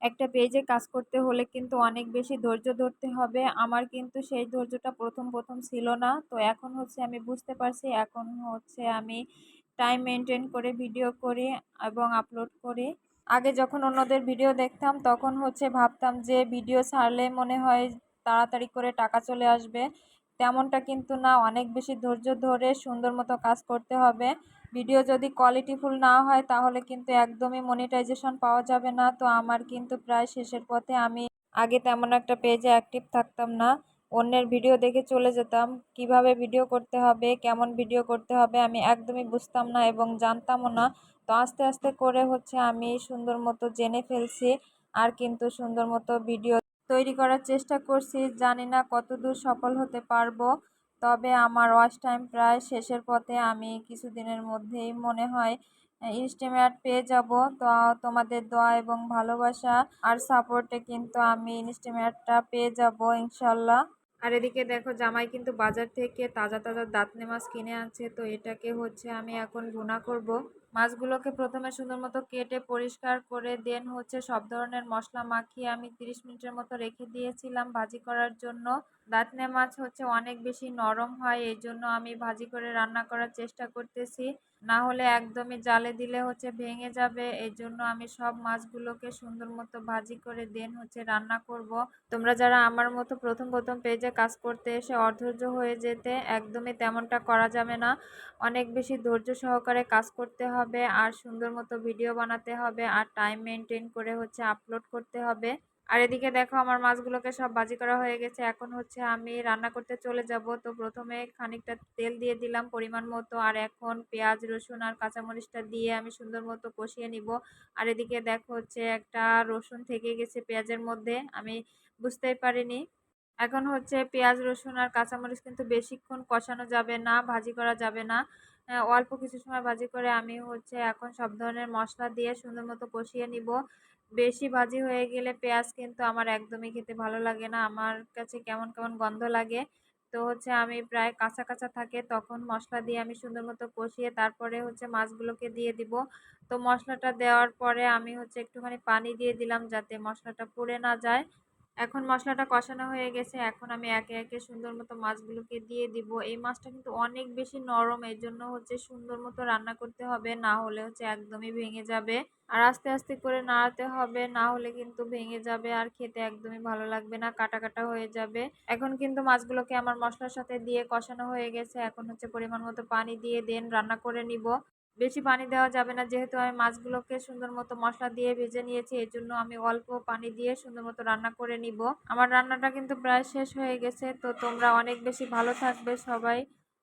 একটা পেজে কাজ করতে হলে কিন্তু অনেক বেশি ধৈর্য ধরতে হবে। আমার কিন্তু সেই ধৈর্যটা প্রথম ছিল না। তো এখন হচ্ছে আমি বুঝতে পারছি, এখন হচ্ছে আমি টাইম মেনটেন করে ভিডিও করি এবং আপলোড করি। আগে যখন অন্যদের ভিডিও দেখতাম তখন হচ্ছে ভাবতাম যে ভিডিও ছাড়লে মনে হয় তাড়াতাড়ি করে টাকা চলে আসবে। তেমনটা কিন্তু না, অনেক বেশি ধৈর্য ধরে সুন্দর মতো কাজ করতে হবে। ভিডিও যদি কোয়ালিটিফুল না হয় তাহলে কিন্তু একদমই মনিটাইজেশন পাওয়া যাবে না। তো আমার কিন্তু প্রায় শেষের পথে। আমি আগে তেমন একটা পেজে অ্যাক্টিভ থাকতাম না, অন্যের ভিডিও দেখে চলে যেতাম। কিভাবে ভিডিও করতে হবে, কেমন ভিডিও করতে হবে আমি একদমই বুঝতাম না এবং জানতামও না। তো আস্তে আস্তে করে হচ্ছে আমি সুন্দর মতো জেনে ফেলছি, আর কিন্তু সুন্দর মতো ভিডিও তৈরি করার চেষ্টা করছি। জানি না কতদূর সফল হতে পারবো, তবে আমার ওয়াচ টাইম প্রায় শেষের পথে। আমি কিছুদিনের মধ্যেই মনে হয় ইনস্টাম্যাট পেয়ে যাব। তো তোমাদের দোয়া এবং ভালোবাসা আর সাপোর্টে কিন্তু আমি ইনস্টাম্যাটটা পেয়ে যাব ইনশাল্লাহ। আর এদিকে দেখো জামাই কিন্তু বাজার থেকে তাজা তাজা দাঁতনে মাছ কিনে আনছে। তো এটাকে হচ্ছে আমি এখন ভুনা করব। মাছগুলোকে প্রথমে সুন্দর মতো কেটে পরিষ্কার করে দেন হচ্ছে সব ধরনের মশলা মাখিয়ে আমি 30 মিনিটের মতো রেখে দিয়েছিলাম ভাজি করার জন্য। দাঁতনে মাছ হচ্ছে অনেক বেশি নরম হয়, এই জন্য আমি ভাজি করে রান্না করার চেষ্টা করতেছি। না হলে একদমই জালে দিলে হচ্ছে ভেঙে যাবে, এই জন্য আমি সব মাছগুলোকে সুন্দর মতো ভাজি করে দেন হচ্ছে রান্না করব। তোমরা যারা আমার মতো প্রথম পেজে কাজ করতে এসে অধৈর্য হয়ে যেতে, একদমই তেমনটা করা যাবে না। অনেক বেশি ধৈর্য সহকারে কাজ করতে হবে আর সুন্দর মতো ভিডিও বানাতে হবে আর টাইম মেনটেন করে হচ্ছে আপলোড করতে হবে। আর এদিকে দেখো আমার মাছগুলোকে সব ভাজি করা হয়ে গেছে, এখন হচ্ছে আমি রান্না করতে চলে যাব। তো প্রথমে খানিকটা তেল দিয়ে দিলাম পরিমাণ মতো, আর এখন পেঁয়াজ রসুন আর কাঁচামরিচটা দিয়ে আমি সুন্দর মতো কষিয়ে নিব। আর এদিকে দেখো হচ্ছে একটা রসুন থেকে গেছে পেঁয়াজের মধ্যে, আমি বুঝতেই পারিনি। এখন হচ্ছে পেঁয়াজ রসুন আর কাঁচামরিচ কিন্তু বেশিক্ষণ কষানো যাবে না, ভাজি করা যাবে না। অল্প কিছু সময় ভাজি করে আমি হচ্ছে এখন সব ধরনের মশলা দিয়ে সুন্দর মতো কষিয়ে নিব। বেশি ভাজি হয়ে গেলে পেঁয়াজ কিন্তু আমার একদমই খেতে ভালো লাগে না, আমার কাছে কেমন কেমন গন্ধ লাগে। তো হচ্ছে আমি প্রায় কাঁচা কাঁচা থাকে তখন মশলা দিয়ে আমি সুন্দর মতো কষিয়ে তারপরে হচ্ছে মাছগুলোকে দিয়ে দিব। তো মশলাটা দেওয়ার পরে আমি হচ্ছে একটুখানি পানি দিয়ে দিলাম যাতে মশলাটা পুড়ে না যায়। এখন মশলাটা কষানো হয়ে গেছে, এখন আমি একে একে সুন্দর মতো মাছগুলোকে দিয়ে দিব। এই মাছটা কিন্তু অনেক বেশি নরম, এই জন্য হচ্ছে সুন্দর মতো রান্না করতে হবে, না হলে হচ্ছে একদমই ভেঙে যাবে। আর আস্তে আস্তে করে নাড়াতে হবে, না হলে কিন্তু ভেঙে যাবে আর খেতে একদমই ভালো লাগবে না, কাটা কাটা হয়ে যাবে। এখন কিন্তু মাছগুলোকে আমার মশলার সাথে দিয়ে কষানো হয়ে গেছে, এখন হচ্ছে পরিমাণ মতো পানি দিয়ে দেন রান্না করে নিব। বেশি পানি দেওয়া যাবে না, যেহেতু আমি মাছগুলোকে সুন্দর মতো মশলা দিয়ে ভেজে নিয়েছি, এর জন্য আমি অল্প পানি দিয়ে সুন্দর মতো রান্না করে নিব। আমার রান্নাটা কিন্তু প্রায় শেষ হয়ে গেছে। তো তোমরা অনেক বেশি ভালো থাকবে সবাই।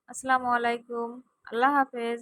আসসালামু আলাইকুম, আল্লাহ হাফেজ।